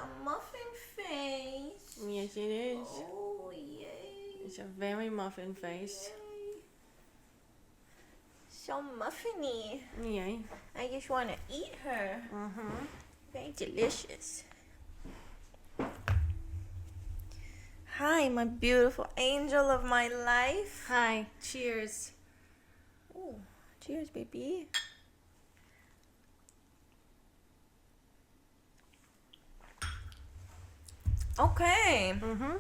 a muffin face. Yes, it is. Oh, yay. It's a very muffin face. Yay. So muffiny. Yay. I just want to eat her. Mm-hmm. Very delicious. Hi, my beautiful angel of my life. Hi. Cheers. Ooh, cheers, baby. Okay. Mm-hmm.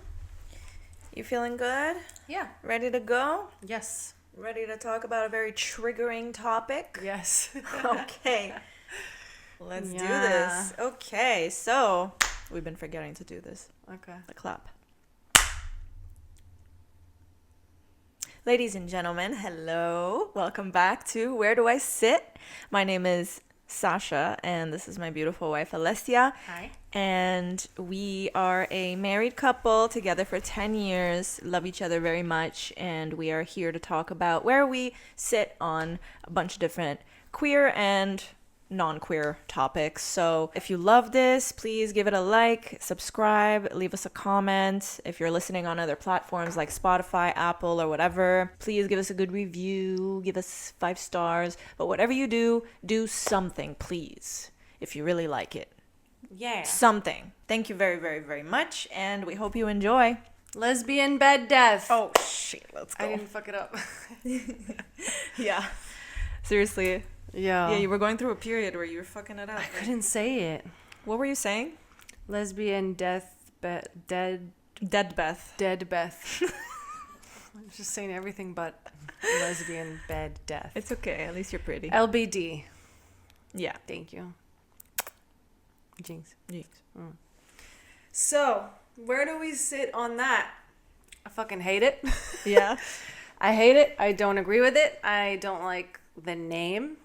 You feeling good? Yeah. Ready to go? Yes. Ready to talk about a very triggering topic? Yes. Okay. Let's do this. Okay, so we've been forgetting to do this. Okay. The clap. Ladies and gentlemen, hello. Welcome back to Where Do I Sit? My name is Sasha, and this is my beautiful wife, Alessia. Hi. And we are a married couple together for 10 years, love each other very much, and we are here to talk about where we sit on a bunch of different queer and non-queer topics. So if you love this, please give it a like, subscribe, leave us a comment. If you're listening on other platforms like Spotify, Apple, or whatever, please give us a good review, give us 5 stars. But whatever you do, do something, please, if you really like it. Yeah. Something. Thank you very, very, very much, and we hope you enjoy. Lesbian bed death. Oh, shit, let's go. I didn't fuck it up. Yeah. Seriously. Yeah. Yeah, you were going through a period where you were fucking it up. I couldn't say it. What were you saying? Lesbian death dead Beth. dead Beth. I'm just saying everything but lesbian bed death. It's okay. At least you're pretty. LBD. Yeah. Thank you. Jinx. Jinx. So, where do we sit on that? I fucking hate it. Yeah. I hate it. I don't agree with it. I don't like the name.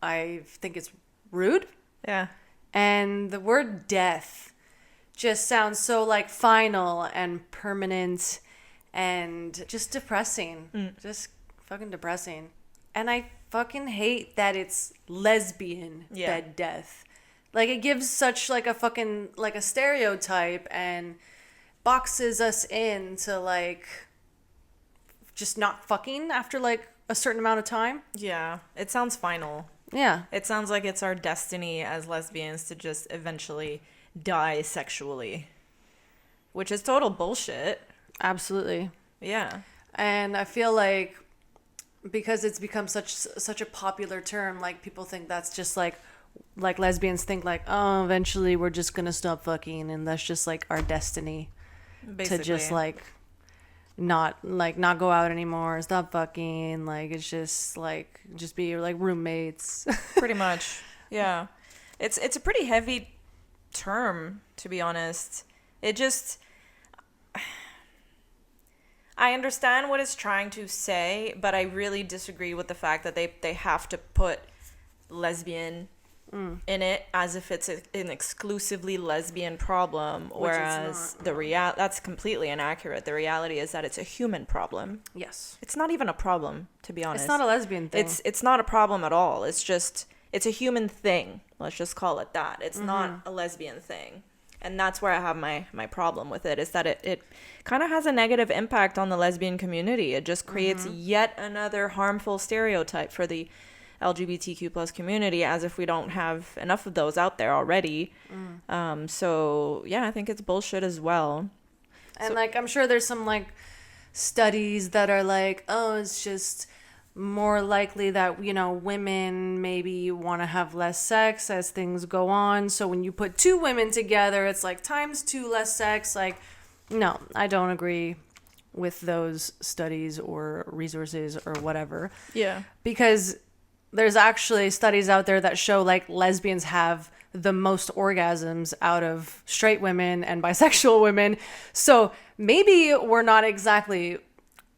I think it's rude. Yeah. And the word death just sounds so like final and permanent and just depressing. Just fucking depressing. And I fucking hate that it's lesbian bed death. Like, it gives such like a fucking like a stereotype and boxes us in to like just not fucking after like a certain amount of time. Yeah. It sounds final. Yeah. It sounds like it's our destiny as lesbians to just eventually die sexually, which is total bullshit. Absolutely. Yeah. And I feel like because it's become such a popular term, like people think that's just like lesbians think like, oh, eventually we're just gonna stop fucking and that's just like our destiny. Basically. To just like not go out anymore, stop fucking, like it's just like just be like roommates. Pretty much. Yeah. It's a pretty heavy term, to be honest. It just, I understand what it's trying to say, but I really disagree with the fact that they have to put lesbian in it as if it's an exclusively lesbian problem, whereas that's completely inaccurate. The reality is that it's a human problem. Yes. It's not even a problem, to be honest. It's not a lesbian thing. It's not a problem at all. It's a human thing. Let's just call it that. It's not a lesbian thing. And that's where I have my problem with it, is that it kind of has a negative impact on the lesbian community. It just creates yet another harmful stereotype for the LGBTQ plus community, as if we don't have enough of those out there already. So yeah, I think it's bullshit as well. And like, I'm sure there's some like studies that are like, oh, it's just more likely that, you know, women maybe want to have less sex as things go on. So when you put 2 women together, it's like times 2 less sex. Like, no, I don't agree with those studies or resources or whatever. Yeah. Because there's actually studies out there that show like lesbians have the most orgasms out of straight women and bisexual women. So maybe we're not exactly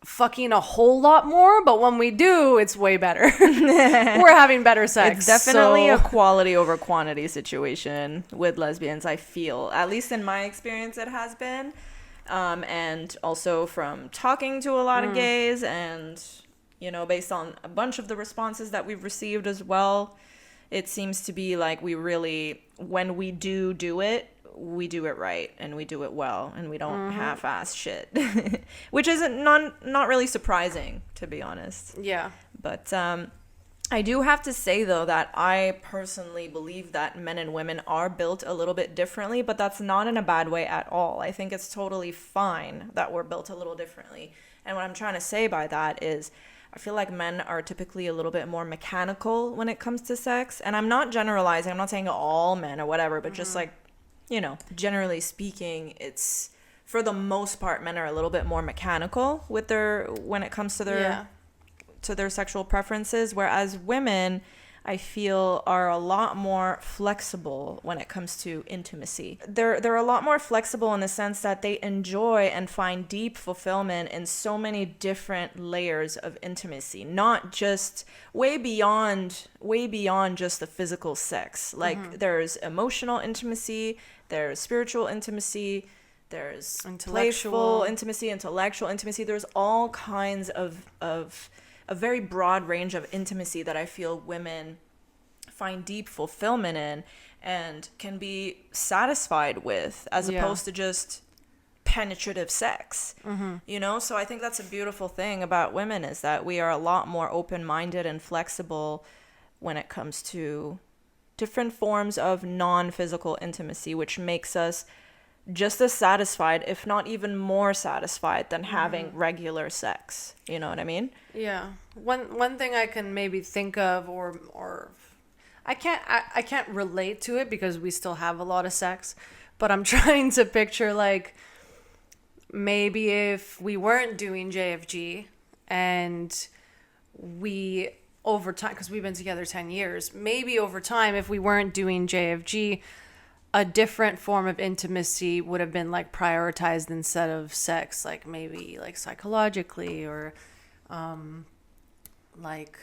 fucking a whole lot more, but when we do, it's way better. We're having better sex. It's definitely a quality over quantity situation with lesbians, I feel. At least in my experience, it has been. And also from talking to a lot of gays and, you know, based on a bunch of the responses that we've received as well, it seems to be like we really, when we do it, we do it right and we do it well and we don't half-ass shit, which isn't not really surprising, to be honest. Yeah. But I do have to say, though, that I personally believe that men and women are built a little bit differently, but that's not in a bad way at all. I think it's totally fine that we're built a little differently. And what I'm trying to say by that is I feel like men are typically a little bit more mechanical when it comes to sex. And I'm not generalizing. I'm not saying all men or whatever, but just like, you know, generally speaking, it's, for the most part, men are a little bit more mechanical with when it comes to their sexual preferences, whereas women, I feel, are a lot more flexible when it comes to intimacy. They're a lot more flexible in the sense that they enjoy and find deep fulfillment in so many different layers of intimacy, not just way beyond just the physical sex. Like there's emotional intimacy, there's spiritual intimacy, there's playful intimacy, intellectual intimacy. There's all kinds of a very broad range of intimacy that I feel women find deep fulfillment in and can be satisfied with, as opposed to just penetrative sex. You know, so I think that's a beautiful thing about women, is that we are a lot more open-minded and flexible when it comes to different forms of non-physical intimacy, which makes us just as satisfied, if not even more satisfied, than having regular sex. You know what I mean? Yeah. One thing I can maybe think of, or I can't relate to it because we still have a lot of sex, but I'm trying to picture, like, maybe if we weren't doing JFG and we, over time, because we've been together 10 years, maybe over time, if we weren't doing JFG, a different form of intimacy would have been like prioritized instead of sex, like maybe like psychologically or like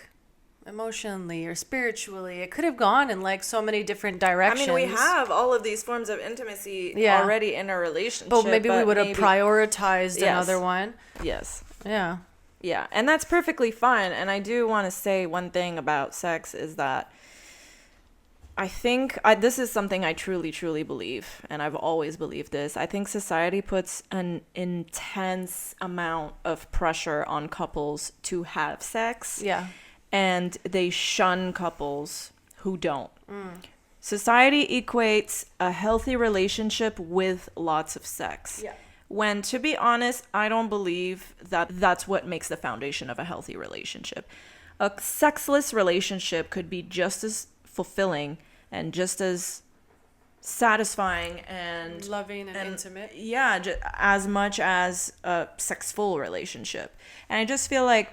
emotionally or spiritually. It could have gone in like so many different directions. I mean, we have all of these forms of intimacy already in a relationship. But maybe we would have prioritized another one. Yes. Yeah. Yeah. And that's perfectly fine. And I do want to say one thing about sex is that I think this is something I truly, truly believe, and I've always believed this. I think society puts an intense amount of pressure on couples to have sex. Yeah. And they shun couples who don't. Society equates a healthy relationship with lots of sex. Yeah. When, to be honest, I don't believe that that's what makes the foundation of a healthy relationship. A sexless relationship could be just as fulfilling and just as satisfying and loving and intimate. Yeah, as much as a sexful relationship. And I just feel like,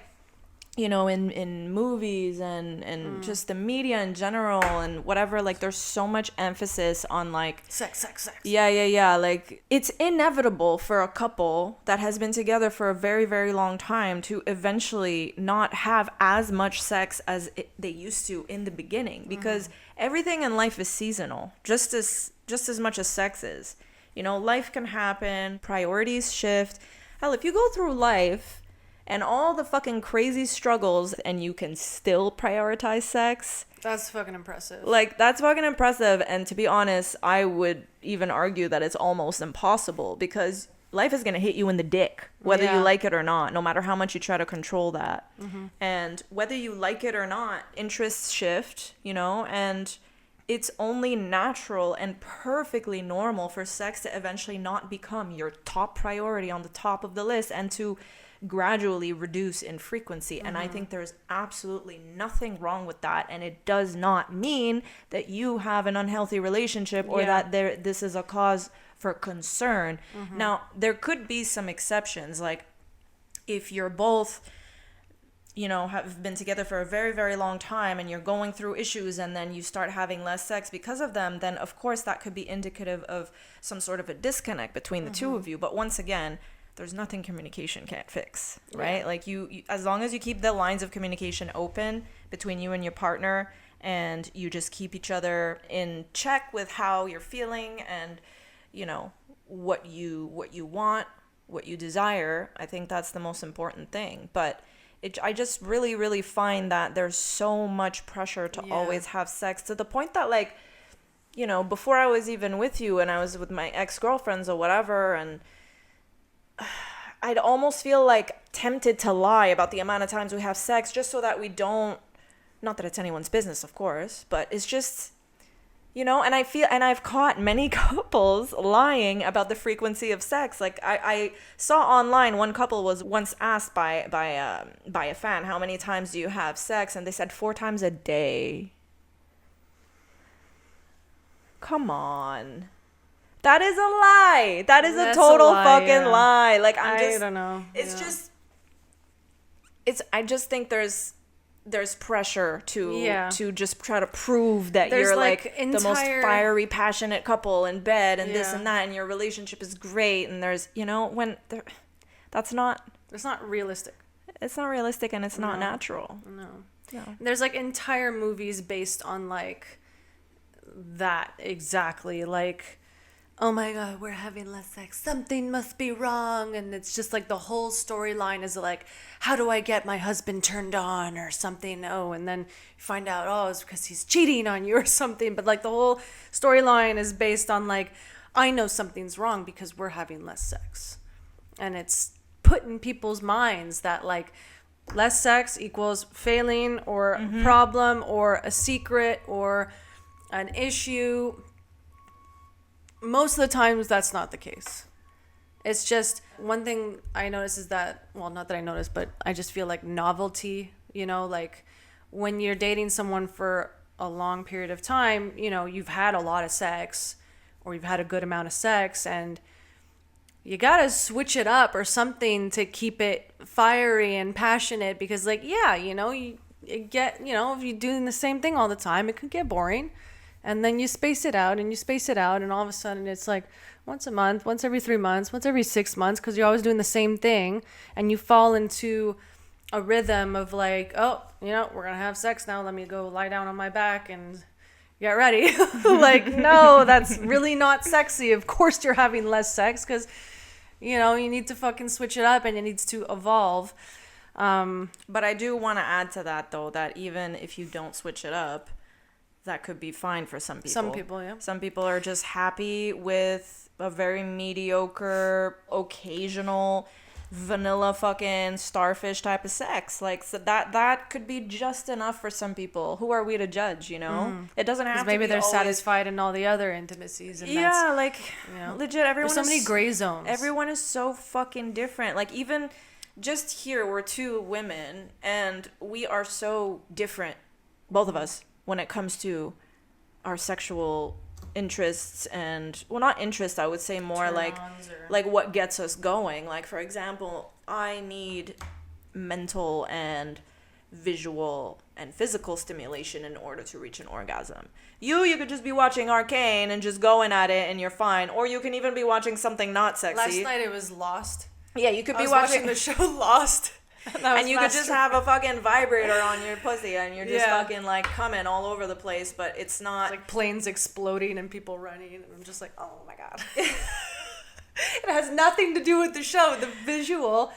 you know, in movies and just the media in general and whatever, like there's so much emphasis on like sex. Yeah. Like it's inevitable for a couple that has been together for a very, very long time to eventually not have as much sex as they used to in the beginning, because everything in life is seasonal, just as much as sex is. You know, life can happen, priorities shift. Hell, if you go through life and all the fucking crazy struggles and you can still prioritize sex, that's fucking impressive. Like, that's fucking impressive. And to be honest, I would even argue that it's almost impossible, because life is going to hit you in the dick, whether you like it or not, no matter how much you try to control that. And whether you like it or not, interests shift, you know, and it's only natural and perfectly normal for sex to eventually not become your top priority on the top of the list and to gradually reduce in frequency. And I think there's absolutely nothing wrong with that, and it does not mean that you have an unhealthy relationship or that this is a cause for concern. Now, there could be some exceptions, like if you're both, you know, have been together for a very, very long time and you're going through issues and then you start having less sex because of them, then of course that could be indicative of some sort of a disconnect between the two of you. But once again, there's nothing communication can't fix, right? Yeah. Like you, as long as you keep the lines of communication open between you and your partner, and you just keep each other in check with how you're feeling and, you know, what you want, what you desire, I think that's the most important thing. But I just really, really find that there's so much pressure to always have sex, to the point that, like, you know, before I was even with you and I was with my ex-girlfriends or whatever, and I'd almost feel like tempted to lie about the amount of times we have sex just so that we don't, not that it's anyone's business, of course, but it's just, you know, and I've caught many couples lying about the frequency of sex. Like I saw online, one couple was once asked by a fan, how many times do you have sex? And they said 4 times a day. Come on. That is a lie. That is a total fucking lie. Like, I don't know. It's just, I just think there's pressure to just try to prove that you're like the most fiery, passionate couple in bed and this and that, and your relationship is great. And there's, you know, it's not realistic. It's not realistic, and it's not natural. No. There's like entire movies based on like that exactly. Like, oh my God, we're having less sex. Something must be wrong. And it's just like the whole storyline is like, how do I get my husband turned on or something? Oh, and then you find out, oh, it's because he's cheating on you or something. But like the whole storyline is based on like, I know something's wrong because we're having less sex. And it's put in people's minds that like less sex equals failing or a problem or a secret or an issue. Most of the times that's not the case. It's just one thing I notice is that, well, not that I notice, but I just feel like novelty, you know, like when you're dating someone for a long period of time, you know, you've had a lot of sex or you've had a good amount of sex, and you gotta switch it up or something to keep it fiery and passionate, because like, yeah, you know, you get, you know, if you're doing the same thing all the time, it could get boring. And then you space it out and you space it out, and all of a sudden it's like once a month, once every 3 months, once every 6 months, because you're always doing the same thing, and you fall into a rhythm of like, oh, you know, we're going to have sex now. Let me go lie down on my back and get ready. Like, no, that's really not sexy. Of course you're having less sex because, you know, you need to fucking switch it up and it needs to evolve. But I do want to add to that, though, that even if you don't switch it up, that could be fine for some people. Some people, yeah. Some people are just happy with a very mediocre, occasional, vanilla fucking starfish type of sex. Like, so that could be just enough for some people. Who are we to judge, you know? It doesn't have to be maybe they're always satisfied in all the other intimacies. And yeah, like, you know, legit, everyone there's so many gray zones. Everyone is so fucking different. Like, even just here, we're 2 women, and we are so different, both of us, when it comes to our sexual interests and, well, not interests, I would say more like what gets us going. Like, for example, I need mental and visual and physical stimulation in order to reach an orgasm. You could just be watching Arcane and just going at it and you're fine. Or you can even be watching something not sexy. Last night it was Lost. Yeah, you could be watching the show Lost. And you could just have a fucking vibrator on your pussy and you're just fucking like coming all over the place, but it's not... It's like planes exploding and people running, and I'm just like, oh my God. It has nothing to do with the show. The visual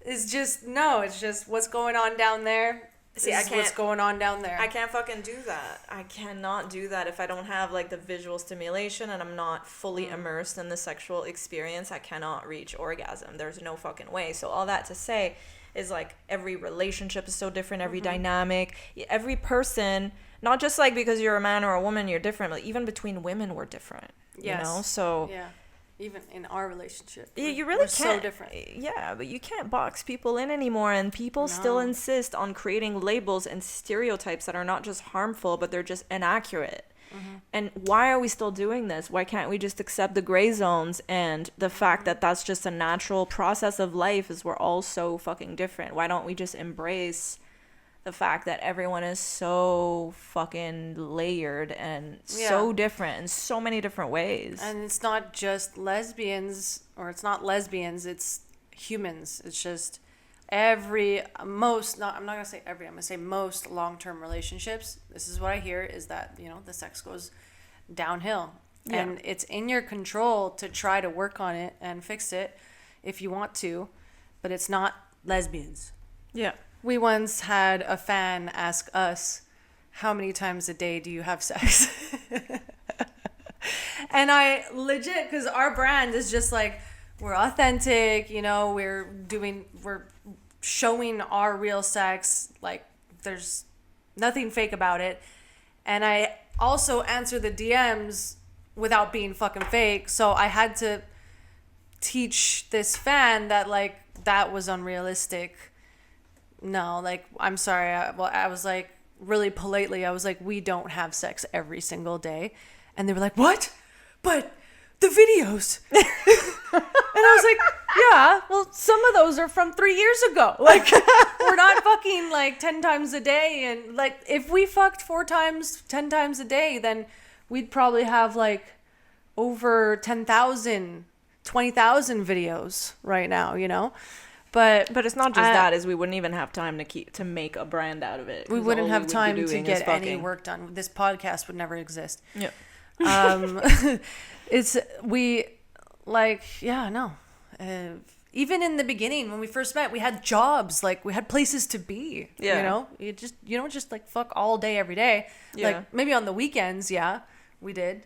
is just, no, it's just what's going on down there. See, what's going on down there. I can't fucking do that. I cannot do that if I don't have like the visual stimulation and I'm not fully immersed in the sexual experience. I cannot reach orgasm. There's no fucking way. So all that to say is like every relationship is so different, every dynamic, every person, not just like because you're a man or a woman you're different, but even between women we're different. Yes. You know, so yeah, even in our relationship, you really can't. So different. Yeah, but you can't box people in anymore, and people still insist on creating labels and stereotypes that are not just harmful, but they're just inaccurate. And why are we still doing this? Why can't we just accept the gray zones and the fact that that's just a natural process of life, is we're all so fucking different? Why don't we just embrace the fact that everyone is so fucking layered and so different in so many different ways? And it's not just lesbians, or it's not lesbians, it's humans. It's just I'm not going to say every, I'm going to say most long-term relationships, this is what I hear, is that, you know, the sex goes downhill. Yeah. And it's in your control to try to work on it and fix it if you want to, but it's not lesbians. Yeah. We once had a fan ask us, how many times a day do you have sex? And I legit, because our brand is just like, we're authentic, you know, we're showing our real sex, like there's nothing fake about it. And I also answer the DMs without being fucking fake. So I had to teach this fan that like that was unrealistic. No, like, I'm sorry. I was like, really politely, I was like, we don't have sex every single day. And they were like, what? But the videos. And I was like, yeah, well, some of those are from 3 years ago. Like, we're not fucking like 10 times a day. And like, if we fucked 10 times a day, then we'd probably have like over 10,000, 20,000 videos right now, you know? But it's not just that, is we wouldn't even have time to make a brand out of it. We wouldn't have time to get any work done. This podcast would never exist. Yeah. Even in the beginning when we first met, we had jobs, like we had places to be. Yeah. You know, you don't just like fuck all day every day. Yeah. Like maybe on the weekends, yeah, we did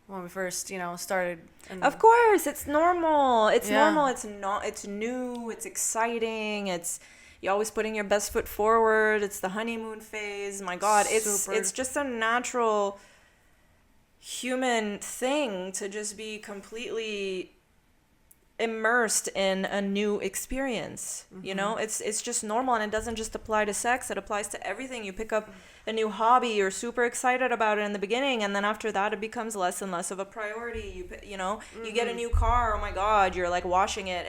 when we first, you know, started. Of course, it's normal. It's normal. It's not. It's new. It's exciting. You're always putting your best foot forward. It's the honeymoon phase. My God, it's just a natural human thing to just be completely immersed in a new experience. You know, it's just normal, and it doesn't just apply to sex. It applies to everything. You pick up a new hobby, you're super excited about it in the beginning, and then after that it becomes less and less of a priority. You get a new car, oh my God, you're like washing it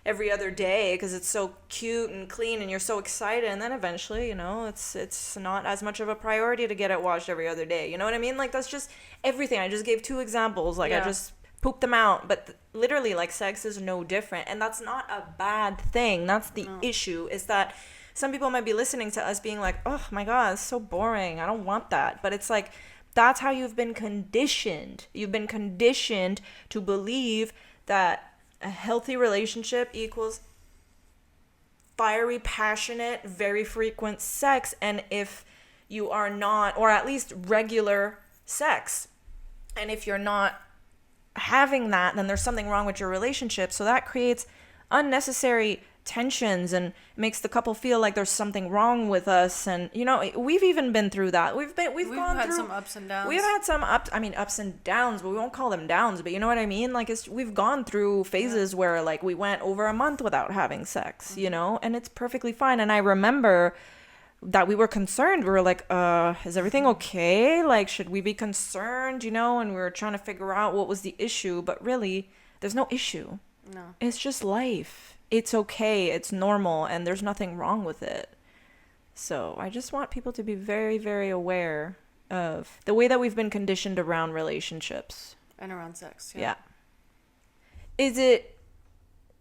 every other day because it's so cute and clean and you're so excited, and then eventually, you know, it's not as much of a priority to get it washed every other day. You know what I mean? Like, that's just everything. I just gave 2 examples. Like, I just pooped them out, but literally, like, sex is no different, and that's not a bad thing. That's the issue, is that some people might be listening to us being like, oh my God, it's so boring, I don't want that. But it's like, that's how you've been conditioned. You've been conditioned to believe that a healthy relationship equals fiery, passionate, very frequent sex. And if you are not, or at least regular sex, and if you're not having that, then there's something wrong with your relationship. So that creates unnecessary tensions and makes the couple feel like there's something wrong with us. And you know, we've even been through that. We've gone had through some ups and downs. We've had some ups and downs, but we won't call them downs, but you know what I mean? Like, we've gone through phases where like we went over a month without having sex, you know, and it's perfectly fine. And I remember that we were concerned. We were like, is everything okay? Like, should we be concerned, you know? And we were trying to figure out what was the issue, but really there's no issue. No. It's just life. It's okay, it's normal, and there's nothing wrong with it. So I just want people to be very, very aware of the way that we've been conditioned around relationships. And around sex, Yeah. Is it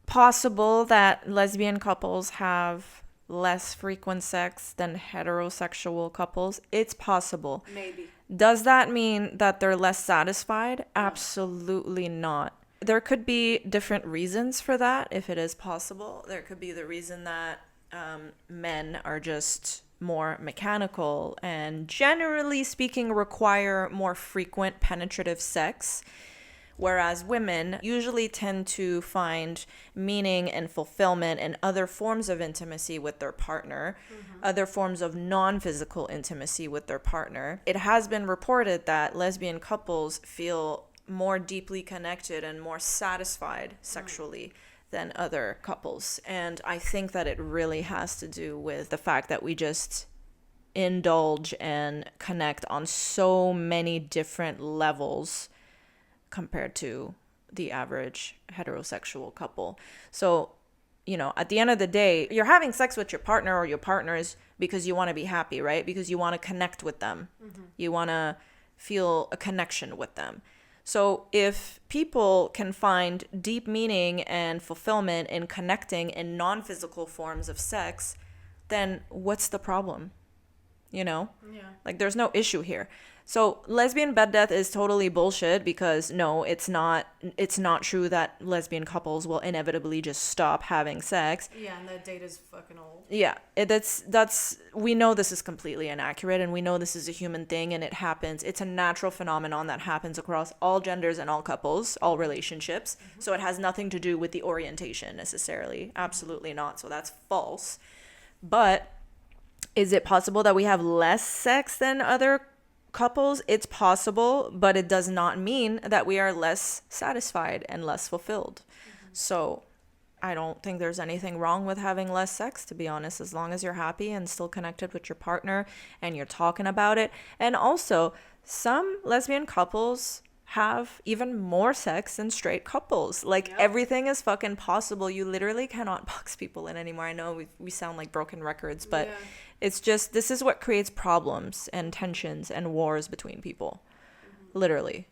possible that lesbian couples have less frequent sex than heterosexual couples? It's possible. Maybe. Does that mean that they're less satisfied? Absolutely not. There could be different reasons for that, if it is possible. There could be the reason that men are just more mechanical and, generally speaking, require more frequent penetrative sex, whereas women usually tend to find meaning and fulfillment in other forms of intimacy with their partner, other forms of non-physical intimacy with their partner. It has been reported that lesbian couples feel more deeply connected and more satisfied sexually than other couples. And I think that it really has to do with the fact that we just indulge and connect on so many different levels compared to the average heterosexual couple. So, you know, at the end of the day, you're having sex with your partner or your partners because you want to be happy, right? Because you want to connect with them. You want to feel a connection with them. So if people can find deep meaning and fulfillment in connecting in non-physical forms of sex, then what's the problem? You know? Yeah. Like, there's no issue here. So lesbian bed death is totally bullshit because no, it's not true that lesbian couples will inevitably just stop having sex. Yeah, and that data's fucking old. Yeah, that's we know this is completely inaccurate, and we know this is a human thing, and it happens. It's a natural phenomenon that happens across all genders and all couples, all relationships. So it has nothing to do with the orientation necessarily. Absolutely not. So that's false. But is it possible that we have less sex than other couples? It's possible, but it does not mean that we are less satisfied and less fulfilled. So I don't think there's anything wrong with having less sex, to be honest, as long as you're happy and still connected with your partner and you're talking about it. And also, some lesbian couples have even more sex than straight couples. Like, everything is fucking possible. You literally cannot box people in anymore. I know we sound like broken records, but it's just, this is what creates problems and tensions and wars between people. Literally.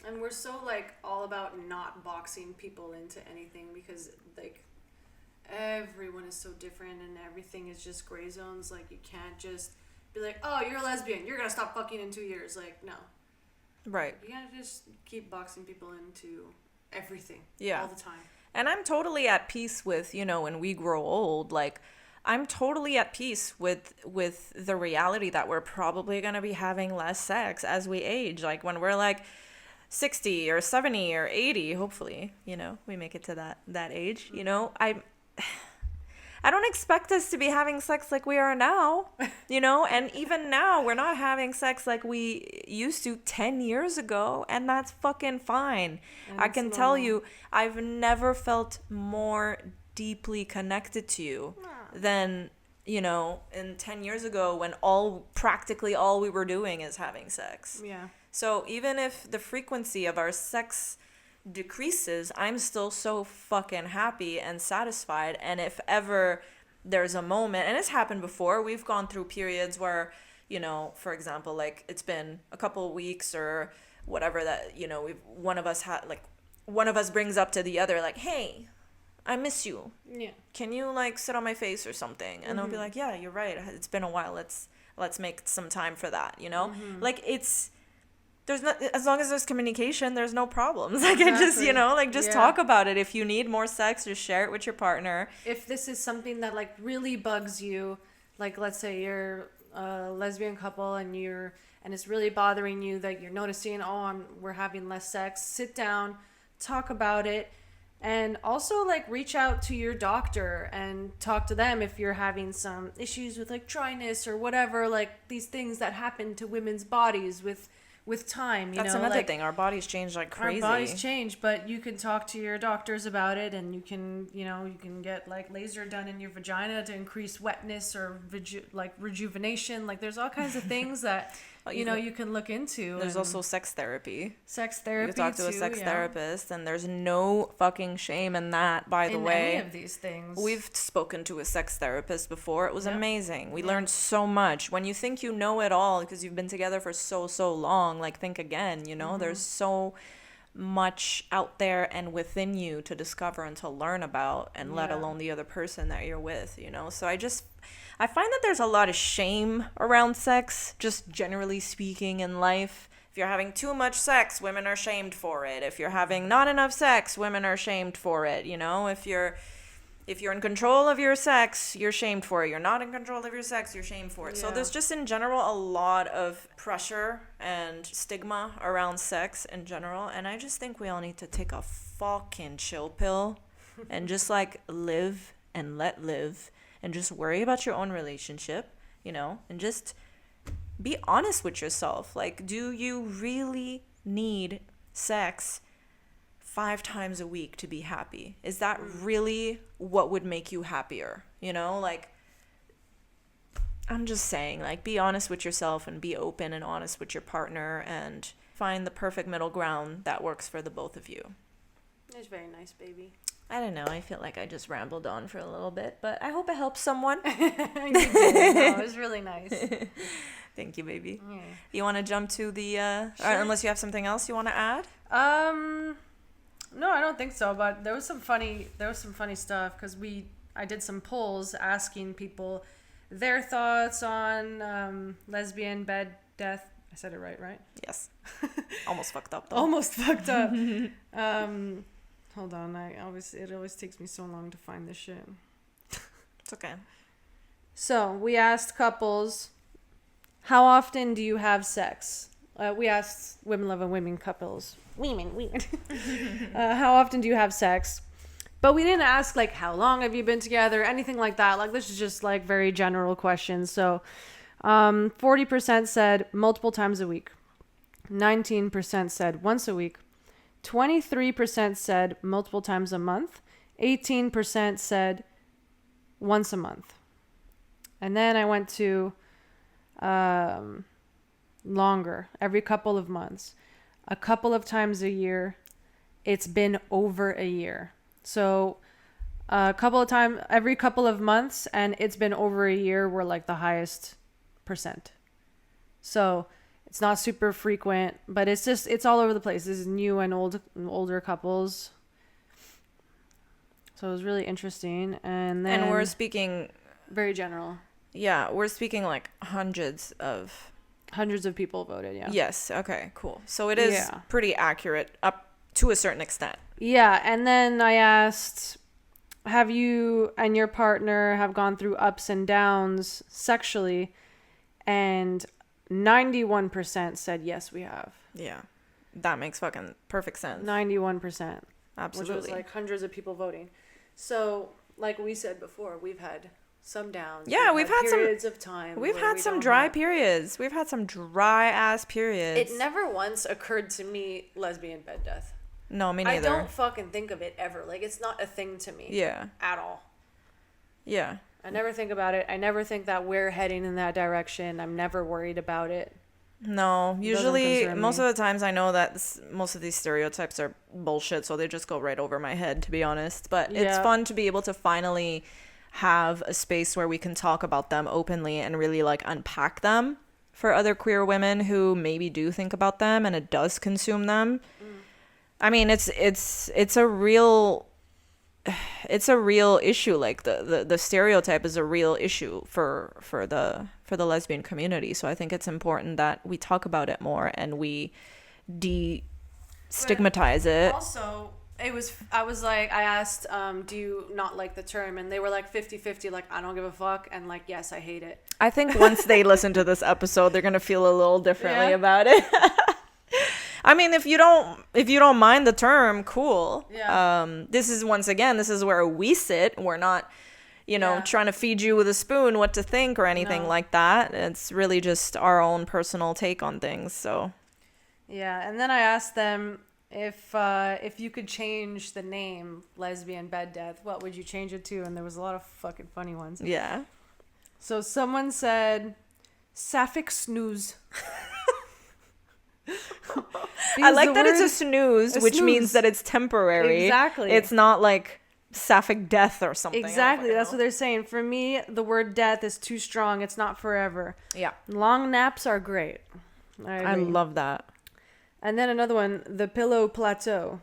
And we're so, like, all about not boxing people into anything because, like, everyone is so different and everything is just gray zones. Like, you can't just be like, oh, you're a lesbian, you're gonna stop fucking in 2 years. Like, no. Right. You can't just keep boxing people into everything all the time. And I'm totally at peace with, you know, when we grow old, like, I'm totally at peace with the reality that we're probably going to be having less sex as we age. Like, when we're, like, 60 or 70 or 80, hopefully, you know, we make it to that age, you know. I don't expect us to be having sex like we are now, you know, and even now we're not having sex like we used to 10 years ago, and that's fucking fine. And I can tell you, I've never felt more deeply connected to you than, you know, in 10 years ago when practically all we were doing is having sex. Yeah. So even if the frequency of our sex decreases, I'm still so fucking happy and satisfied. And if ever there's a moment, and it's happened before, we've gone through periods where, you know, for example, like, it's been a couple of weeks or whatever that, you know, one of us brings up to the other, like, hey, I miss you. Yeah. Can you, like, sit on my face or something? And they'll be like, yeah, you're right, it's been a while, let's make some time for that, you know? Like, there's not, as long as there's communication, there's no problems. Like, exactly. It just, you know, like, just talk about it. If you need more sex, just share it with your partner. If this is something that, like, really bugs you, like, let's say you're a lesbian couple and it's really bothering you that you're noticing, we're having less sex, sit down, talk about it. And also, like, reach out to your doctor and talk to them if you're having some issues with, like, dryness or whatever, like, these things that happen to women's bodies with time, That's another thing. Our bodies change like crazy. Our bodies change, but you can talk to your doctors about it, and you can get, like, laser done in your vagina to increase wetness or rejuvenation. Like, there's all kinds of things that you can look into. There's also sex therapy. Sex therapy. You can talk to a sex therapist, and there's no fucking shame in that. By the way, any of these things, we've spoken to a sex therapist before. It was amazing. We learned so much. When you think you know it all because you've been together for so long, like, think again. You know, there's so much out there and within you to discover and to learn about, and let alone the other person that you're with. You know, so I find that there's a lot of shame around sex, just generally speaking in life. If you're having too much sex, women are shamed for it. If you're having not enough sex, women are shamed for it. You know, if you're in control of your sex, you're shamed for it. You're not in control of your sex, you're shamed for it. So there's just in general a lot of pressure and stigma around sex in general. And I just think we all need to take a fucking chill pill and just, like, live and let live. And just worry about your own relationship, you know, and just be honest with yourself. Like, do you really need sex 5 times a week to be happy? Is that really what would make you happier? You know, like, I'm just saying, like, be honest with yourself and be open and honest with your partner and find the perfect middle ground that works for the both of you. It's very nice, baby. I don't know. I feel like I just rambled on for a little bit, but I hope it helps someone. You did. No, it was really nice. Thank you, baby. Yeah. You want to jump to the, Sure. unless you have something else you want to add? No, I don't think so, but there was some funny stuff because I did some polls asking people their thoughts on lesbian bed death I said it right? Yes. Almost fucked up though. Almost fucked up. Hold on. It always takes me so long to find this shit. It's okay. So we asked couples, how often do you have sex? We asked Women Love and Women couples. Women. How often do you have sex? But we didn't ask like how long have you been together, anything like that. Like this is just like very general questions. So 40% said multiple times a week. 19% said once a week. 23% said multiple times a month. 18% said once a month. And then I went to longer, every couple of months. A couple of times a year. It's been over a year. So every couple of months, and it's been over a year, were like the highest percent. So it's not super frequent, but it's all over the place. This is new and older couples. So it was really interesting. And we're speaking very general. Yeah, we're speaking like hundreds of people voted. Yeah. Yes. Okay. Cool. So it is pretty accurate up to a certain extent. Yeah, and then I asked, have you and your partner have gone through ups and downs sexually? And 91% said yes, we have. Yeah, that makes fucking perfect sense. 91%. Absolutely. Which was like hundreds of people voting. So, like we said before, we've had some downs. Yeah, we've had periods of time. We've had some dry periods. We've had some dry ass periods. It never once occurred to me lesbian bed death. No, me neither. I don't fucking think of it ever. Like, it's not a thing to me. Yeah. At all. Yeah. I never think about it. I never think that we're heading in that direction. I'm never worried about it. No, usually most of the times I know that most of these stereotypes are bullshit, so they just go right over my head, to be honest. But it's fun to be able to finally have a space where we can talk about them openly and really like unpack them for other queer women who maybe do think about them and it does consume them. I mean, it's a real issue. Like the stereotype is a real issue for the lesbian community. So I think it's important that we talk about it more and we destigmatize it. Also, I asked, do you not like the term? And they were like 50-50, like, I don't give a fuck, and like, yes, I hate it. I think once they listen to this episode, they're gonna feel a little differently about it. I mean, if you don't mind the term, cool. Yeah. This is where we sit. We're not, trying to feed you with a spoon what to think or anything like that. It's really just our own personal take on things. So. Yeah, and then I asked them if you could change the name Lesbian Bed Death, what would you change it to? And there was a lot of fucking funny ones. Yeah. So someone said Sapphic Snooze. I like that it's a snooze, which means that it's temporary. Exactly. It's not like sapphic death or something. Exactly. That's what they're saying. For me, the word death is too strong. It's not forever. Yeah. Long naps are great. I love that. And then another one, the pillow plateau.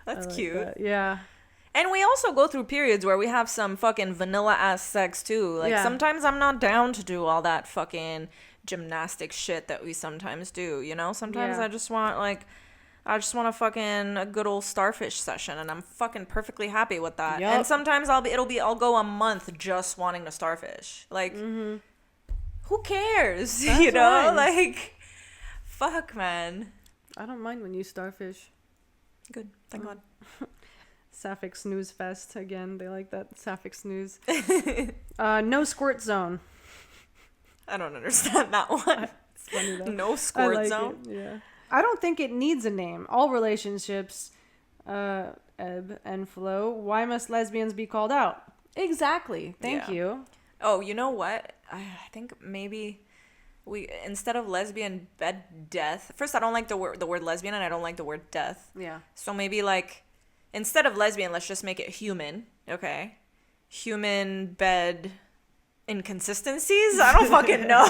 That's cute. That. Yeah. And we also go through periods where we have some fucking vanilla ass sex too. Like sometimes I'm not down to do all that fucking gymnastic shit that we sometimes do, sometimes I just want a fucking a good old starfish session, and I'm fucking perfectly happy with that. Yep. And sometimes I'll go a month just wanting to starfish. Like who cares? That's nice. Like fuck, man. I don't mind when you starfish. Good, thank God. Sapphic snooze fest again. They like that sapphic snooze. No squirt zone. I don't understand that one. It's funny though. No squirt zone. Yeah. I don't think it needs a name. All relationships ebb and flow. Why must lesbians be called out? Exactly. Thank you. Oh, you know what? I think maybe we, instead of lesbian bed death. First, I don't like the word lesbian, and I don't like the word death. Yeah. So maybe like instead of lesbian, let's just make it human. Okay. Human bed inconsistencies. I don't fucking know.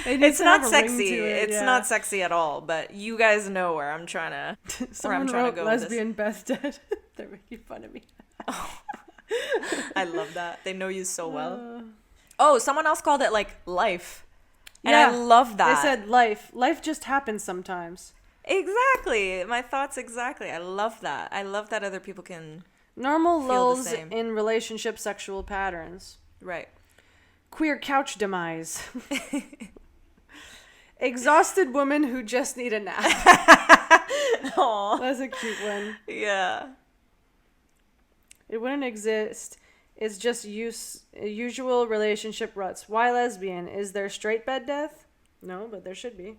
It's not sexy. It's not sexy at all. But you guys know where I'm trying to. Someone wrote lesbian best dead. They're making fun of me. I love that. They know you so well. Oh, someone else called it like life. And I love that. They said life just happens sometimes. Exactly. My thoughts exactly. I love that. I love that other people can normal feel lulls the same. in relationship sexual patterns. Right. Queer couch demise. Exhausted women who just need a nap. Aww. That's a cute one. Yeah. It wouldn't exist. It's just usual relationship ruts. Why lesbian? Is there straight bed death? No, but there should be.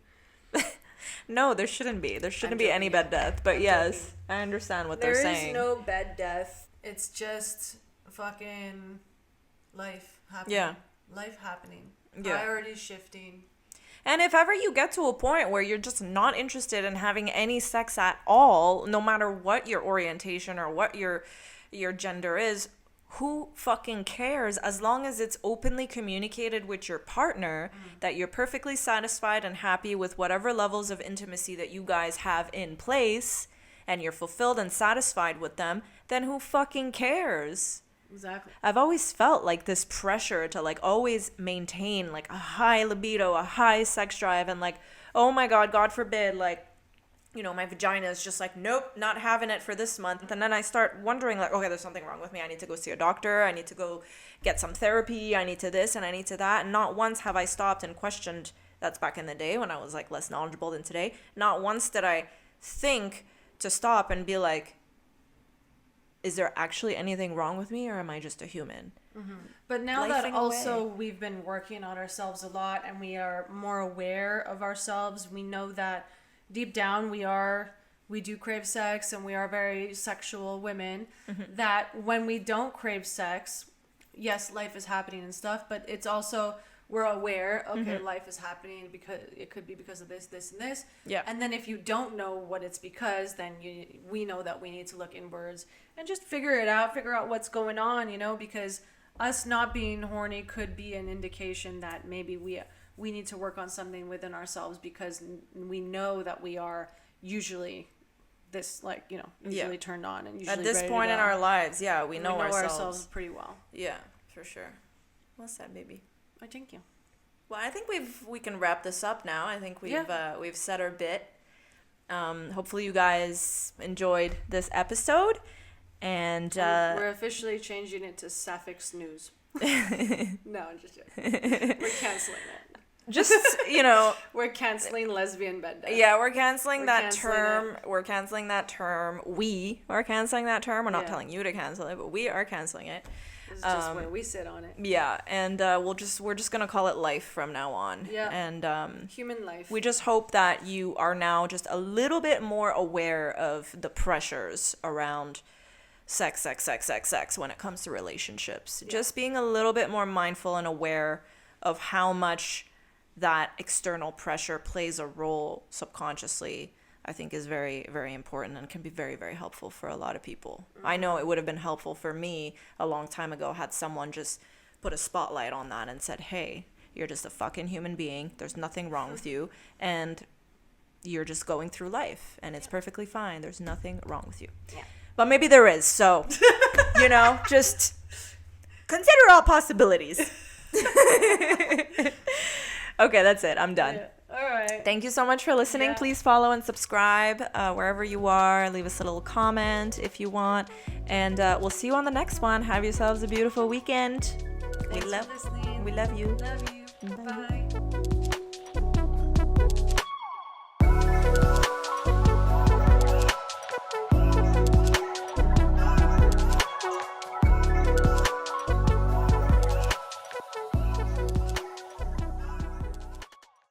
No, there shouldn't be. There shouldn't be any bed death. But yes, I understand what they're saying. There is no bed death. It's just fucking life happening. Yeah. Life happening. Yeah. Priorities shifting. And if ever you get to a point where you're just not interested in having any sex at all, no matter what your orientation or what your gender is, who fucking cares? As long as it's openly communicated with your partner that you're perfectly satisfied and happy with whatever levels of intimacy that you guys have in place and you're fulfilled and satisfied with them, then who fucking cares? Exactly. I've always felt like this pressure to like always maintain like a high libido, a high sex drive, and like, oh my God, God forbid, like, you know, my vagina is just like, nope, not having it for this month. And then I start wondering like, okay, there's something wrong with me. I need to go see a doctor. I need to go get some therapy. I need to this and I need to that. And not once have I stopped and questioned. That's back in the day when I was like less knowledgeable than today. Not once did I think to stop and be like, is there actually anything wrong with me or am I just a human? Mm-hmm. But now Lifing that also away. we've been working on ourselves a lot and we are more aware of ourselves, we know that deep down we do crave sex and we are very sexual women, that when we don't crave sex, yes, life is happening and stuff, but it's also we're aware, okay, life is happening because it could be because of this, this, and this. Yeah. And then if you don't know what it's because, then we know that we need to look inwards and just figure out what's going on, you know, because us not being horny could be an indication that maybe we need to work on something within ourselves because we know that we are usually this, like, you know, usually turned on and usually at this ready point to in go. our lives, yeah, we know ourselves ourselves pretty well. Yeah, for sure. Well said, baby. I thank you. Well, I think we can wrap this up now. I think we've said our bit. Hopefully you guys enjoyed this episode, and we're officially changing it to sapphic snooze. No, I'm just joking. We're canceling it. just, you know, We're canceling lesbian bed death. yeah, we're canceling We're that canceling term. it. We're canceling that term. We are canceling that term. We're not Yeah. telling you to cancel it, but we are canceling it. This is just where we sit on it. Yeah, and we're just gonna call it life from now on. Yeah. And Human life. we just hope that you are now just a little bit more aware of the pressures around sex when it comes to relationships. Yeah. Just being a little bit more mindful and aware of how much that external pressure plays a role subconsciously, I think is very, very important and can be very, very helpful for a lot of people. Mm-hmm. I know it would have been helpful for me a long time ago had someone just put a spotlight on that and said, hey, you're just a fucking human being. There's nothing wrong with you. And you're just going through life. And it's perfectly fine. There's nothing wrong with you. Yeah. But maybe there is. So, you know, just consider all possibilities. Okay, that's it. I'm done. Yeah. All right. Thank you so much for listening. Yeah. Please follow and subscribe wherever you are. Leave us a little comment if you want. And we'll see you on the next one. Have yourselves a beautiful weekend. Thanks for listening. We love you. Love you. Bye.